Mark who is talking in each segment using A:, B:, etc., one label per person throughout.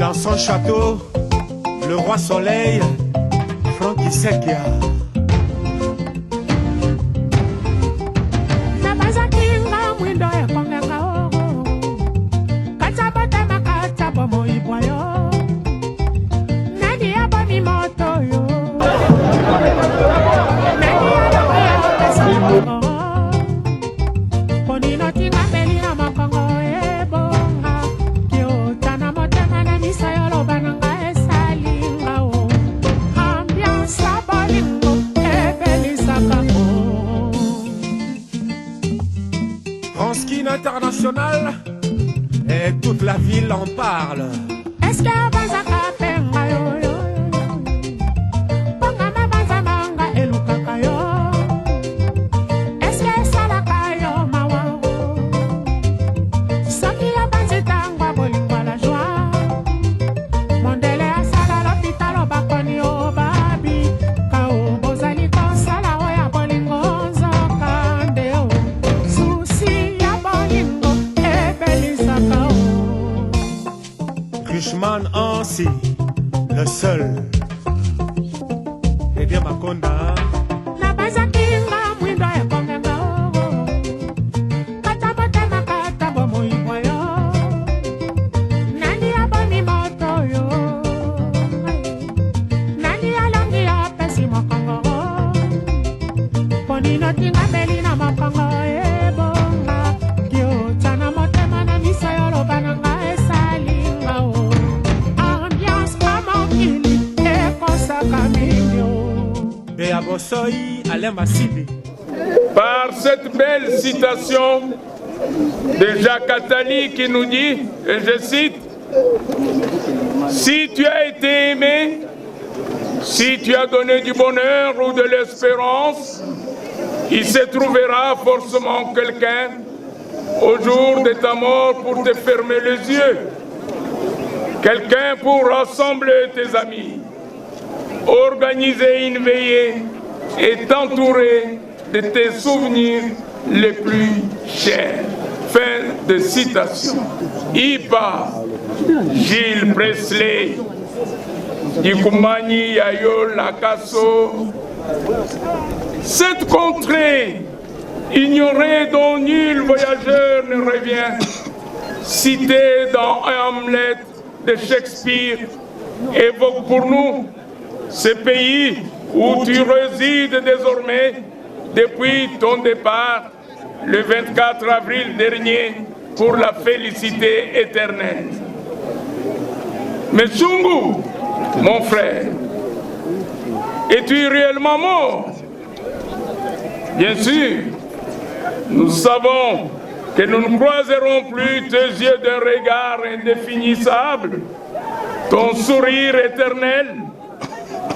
A: Dans son château, le roi Soleil, Francky Sekia. Franskin International et toute la ville en parle. Est-ce que Richman Ansi, le seul. Et bien Makonda.
B: Par cette belle citation de Jacques Attali qui nous dit, et je cite, « Si tu as été aimé, si tu as donné du bonheur ou de l'espérance, il se trouvera forcément quelqu'un au jour de ta mort pour te fermer les yeux, quelqu'un pour rassembler tes amis, organiser une veillée et t'entourer de tes souvenirs les plus chers. » Fin de citation. Ipa, Gilles Presley, Dikumani Yayo Lakasso. Cette contrée ignorée dont nul voyageur ne revient, citée dans Hamlet de Shakespeare, évoque pour nous ce pays où tu résides désormais depuis ton départ le 24 avril dernier pour la félicité éternelle. Mais Tchungu, mon frère, es-tu réellement mort? Bien sûr, nous savons que nous ne croiserons plus tes yeux d'un regard indéfinissable, ton sourire éternel.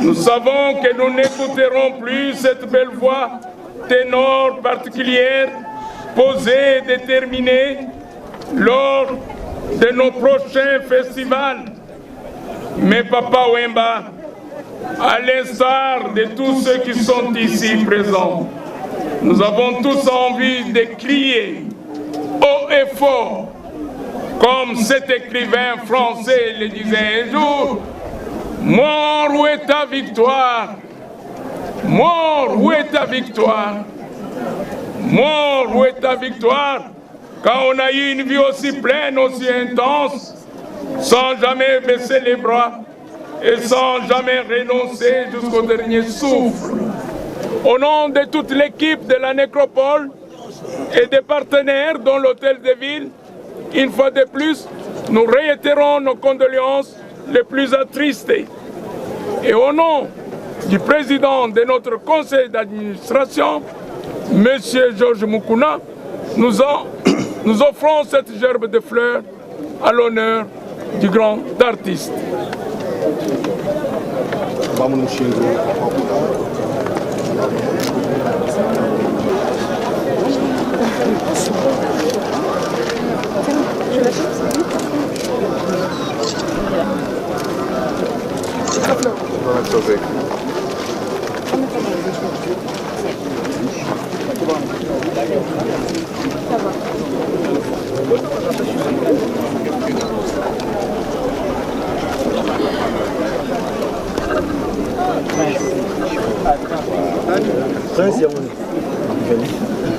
B: Nous savons que nous n'écouterons plus cette belle voix ténor particulière, posée et déterminée lors de nos prochains festivals. Mais Papa Wemba, à l'instar de tous ceux qui sont ici présents, nous avons tous envie de crier haut et fort, comme cet écrivain français le disait un jour, « Mort, où est ta victoire? Mort, où est ta victoire? Mort, où est ta victoire? » Quand on a eu une vie aussi pleine, aussi intense, sans jamais baisser les bras et sans jamais renoncer jusqu'au dernier souffle. Au nom de toute l'équipe de la nécropole et des partenaires dont l'Hôtel de Ville, une fois de plus, nous réitérons nos condoléances les plus attristées. Et au nom du président de notre conseil d'administration, M. Georges Mukuna, nous offrons cette gerbe de fleurs à l'honneur du grand artiste.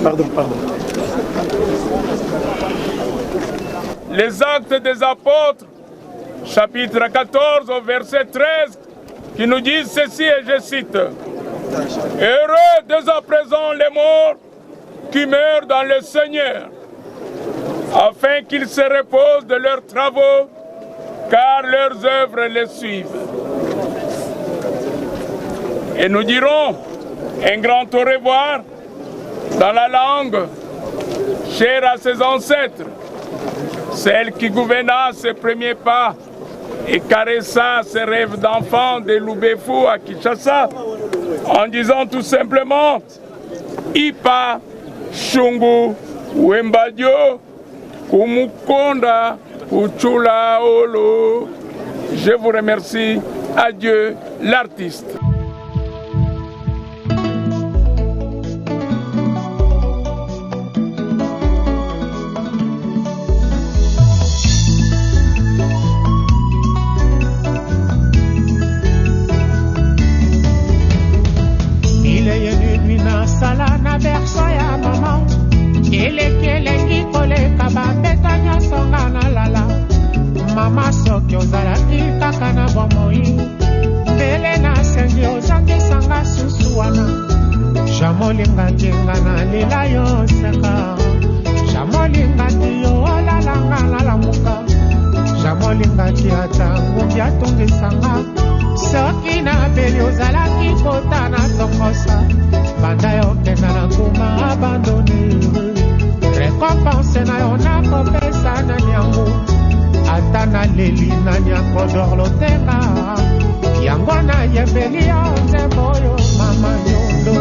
C: Pardon.
B: Les Actes des Apôtres, chapitre 14, au verset 13, qui nous disent ceci, et je cite: Heureux dès à présent les morts qui meurent dans le Seigneur, afin qu'ils se reposent de leurs travaux, car leurs œuvres les suivent. Et nous dirons un grand au revoir dans la langue chère à ses ancêtres, celle qui gouverna ses premiers pas et caressa ses rêves d'enfant de Lubefu à Kinshasa, en disant tout simplement Ipa Shungu Wembadio Kumukonda Uchula Olo. Je vous remercie. Adieu, l'artiste.
D: Mama soki ozalaki kaka na bomoi mbele na sengi ozangisanga susu wana jamolingaki nga na lila yo seka jamolingaki yo olalanga nalamuka jamolingaki ata ngumbi atungisanga soki na beli ozalaki kota na tongosa banda yo kenda na nguma abandone rekompense na yo nakopesa na nyango ata na leli na nyakodor lotenga yango na yembeli ya nzembo oyo mama yondo.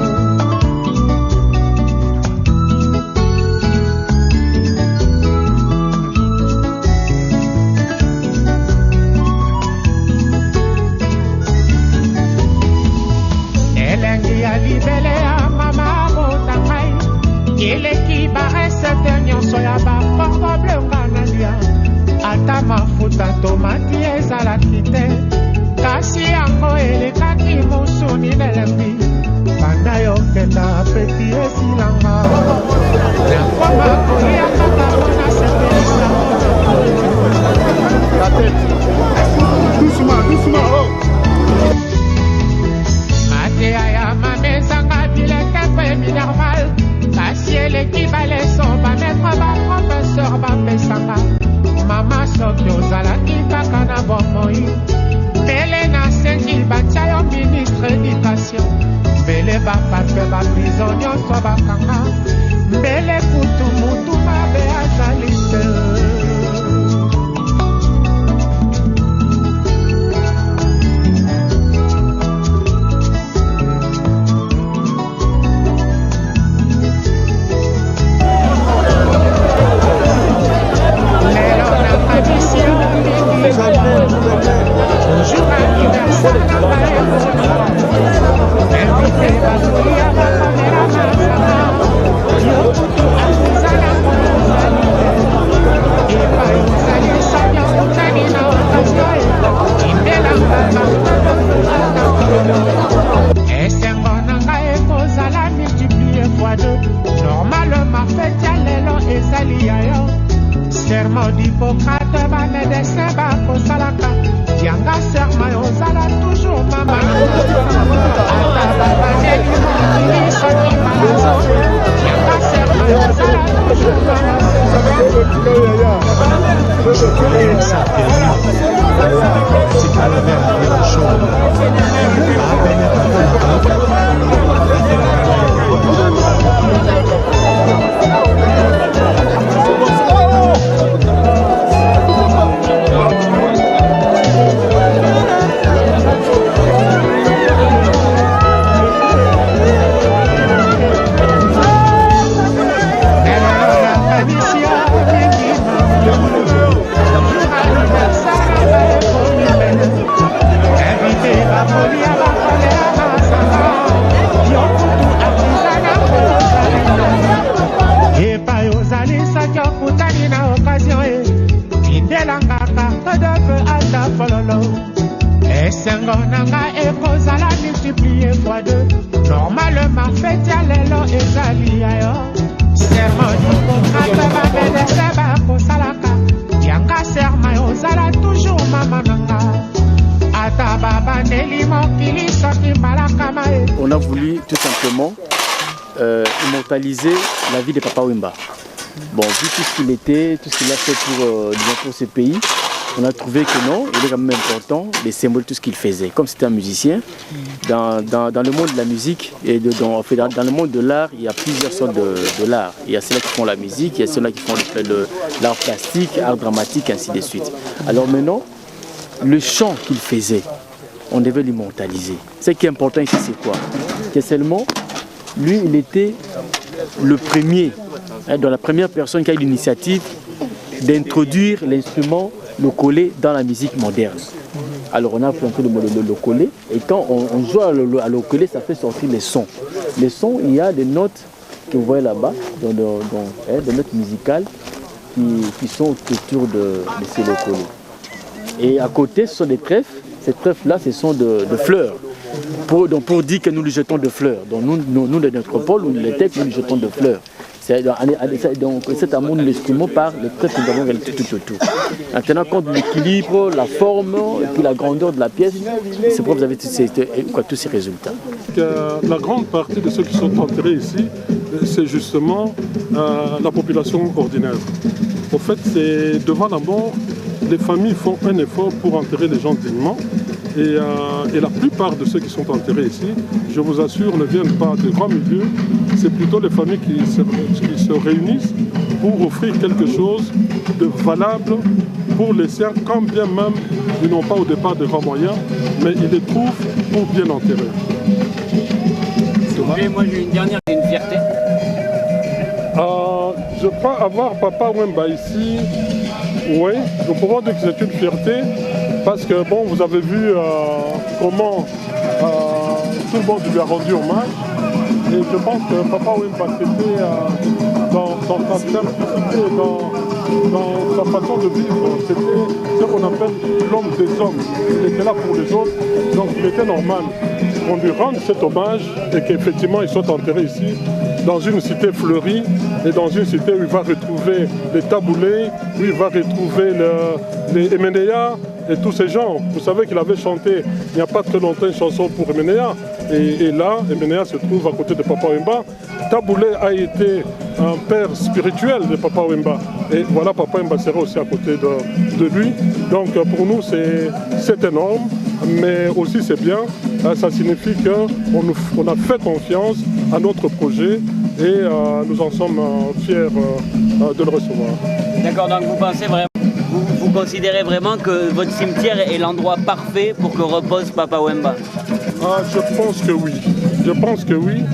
D: Elengi ya libele ya mama botangai eleki baresete nyonso ya baportable nga na lia ata mafuta tomati ezalaki te kasi yango elekaki mosuni nelembi banda yokenda peti esilanga nakoma kolia kaka mpona sepelisa mateya ya mamezanga bileke mpe minerval kasi eleki baleso bametre baprofesseur bapesanga mama soki ozalaki kaka na bomoi mbele na sengi batia yo ministre éducation mbele bapape baprizo nyonso bakanga mbele kutu mutu mabe azali te. Serment d'Hippocrate, ma médecin, ba kosalaka. Yanga serment, ozala toujours mama. Ata baba neli mo, soki malazo. Yanga serment, ozala toujours mama. C'est à la mer, il y a des choses. Normalement
C: on a voulu tout simplement immortaliser la vie de Papa Wemba. Bon, vu tout ce qu'il était, tout ce qu'il a fait pour ce pays, on a trouvé que non, il est quand même important de symboliser tout ce qu'il faisait. Comme c'était un musicien, dans le monde de la musique et dans le monde de l'art, il y a plusieurs sortes de l'art. Il y a ceux-là qui font la musique, il y a ceux-là qui font l'art plastique, l'art dramatique, ainsi de suite. Alors maintenant, le chant qu'il faisait, on devait l'immortaliser. Ce qui est important ici, c'est quoi? Que seulement, lui, il était le premier, dans la première personne qui a eu l'initiative d'introduire l'instrument l'ukulélé dans la musique moderne. Alors on a planté le l'ukulélé et quand on joue à l'ukulélé, ça fait sortir les sons. Les sons, il y a des notes que vous voyez là-bas, des notes musicales qui sont autour de ces ukulélés. Et à côté, ce sont des trèfles. Ces trèfles-là, ce sont de fleurs. Pour dire que nous lui jetons de fleurs. Donc nous de notre pôle, les textes, nous lui jetons de fleurs. Donc cet amour, nous l'exprimons par les traits que nous avons réalisés tout autour. En tenant compte de l'équilibre, la forme et puis la grandeur de la pièce, c'est pourquoi vous avez tous ces résultats.
E: La grande partie de ceux qui sont enterrés ici, c'est justement la population ordinaire. En fait, c'est devant la mort, les familles font un effort pour enterrer les gens dignement. Et la plupart de ceux qui sont enterrés ici, je vous assure, ne viennent pas de grands milieux. C'est plutôt les familles qui se réunissent pour offrir quelque chose de valable pour les siens, quand bien même ils n'ont pas au départ de grands moyens, mais ils les trouvent pour bien enterrer.
F: Et moi j'ai une dernière, j'ai une fierté.
E: Je crois avoir Papa Wemba ici, oui, je peux dire que c'est une fierté. Parce que bon, vous avez vu comment tout le monde lui a rendu hommage. Et je pense que Papa Wemba, c'était dans sa simplicité, dans sa façon de vivre, c'était ce qu'on appelle l'homme des hommes. Il était là pour les autres, donc il était normal qu'on lui rende cet hommage et qu'effectivement il soit enterré ici, dans une cité fleurie et dans une cité où il va retrouver les taboulés, où il va retrouver les Emenea et tous ces gens. Vous savez qu'il avait chanté il n'y a pas très longtemps une chanson pour Emenea. Et là, Emenea se trouve à côté de Papa Wemba. Taboulé a été un père spirituel de Papa Wemba. Et voilà, Papa Wemba sera aussi à côté de lui. Donc pour nous, c'est énorme, mais aussi c'est bien. Ça signifie qu'on a fait confiance à notre projet et nous en sommes fiers de le recevoir.
F: D'accord, donc vous pensez vraiment, vous considérez vraiment que votre cimetière est l'endroit parfait pour que repose Papa Wemba?
E: Je pense que oui. Je pense que oui.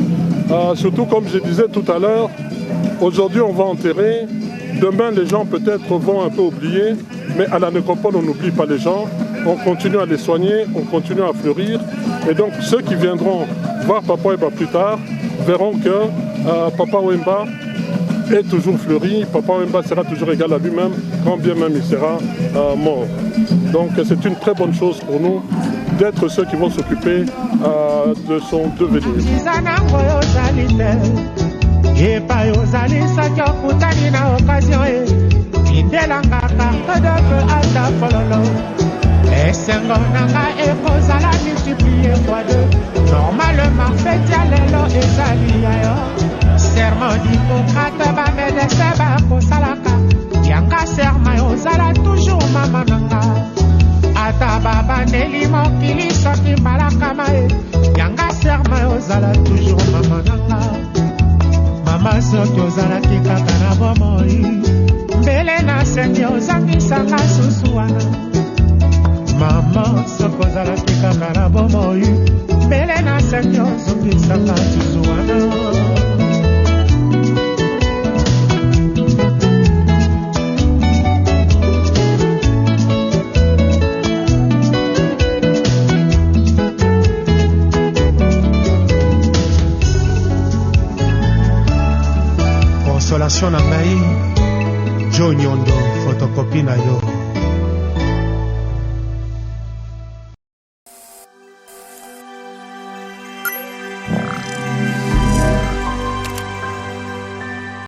E: Surtout comme je disais tout à l'heure, aujourd'hui on va enterrer. Demain les gens peut-être vont un peu oublier, mais à la nécropole on n'oublie pas les gens. On continue à les soigner, on continue à fleurir. Et donc ceux qui viendront voir Papa Wemba plus tard verront que Papa Wemba est toujours fleuri. Papa Wemba sera toujours égal à lui-même, quand bien même il sera mort. Donc c'est une très bonne chose pour nous d'être ceux qui vont s'occuper de son devenir.
D: Normalement, serment d'Hippocrate va me laisser bako salaka. Yanga serment ozala toujours mama nanga. Ata baba neli mokili soki malaka mae. Yanga serment ozala toujours mama nanga. Mama soki ozala kikaka na bomoi. Mbele na sengi ozangisanga susuana. Mama soki ozala kikaka na bomoi. Mbele na sengi ozangisanga susuana. Consolation na ngai, Joe Nyondo, photocopie na yo.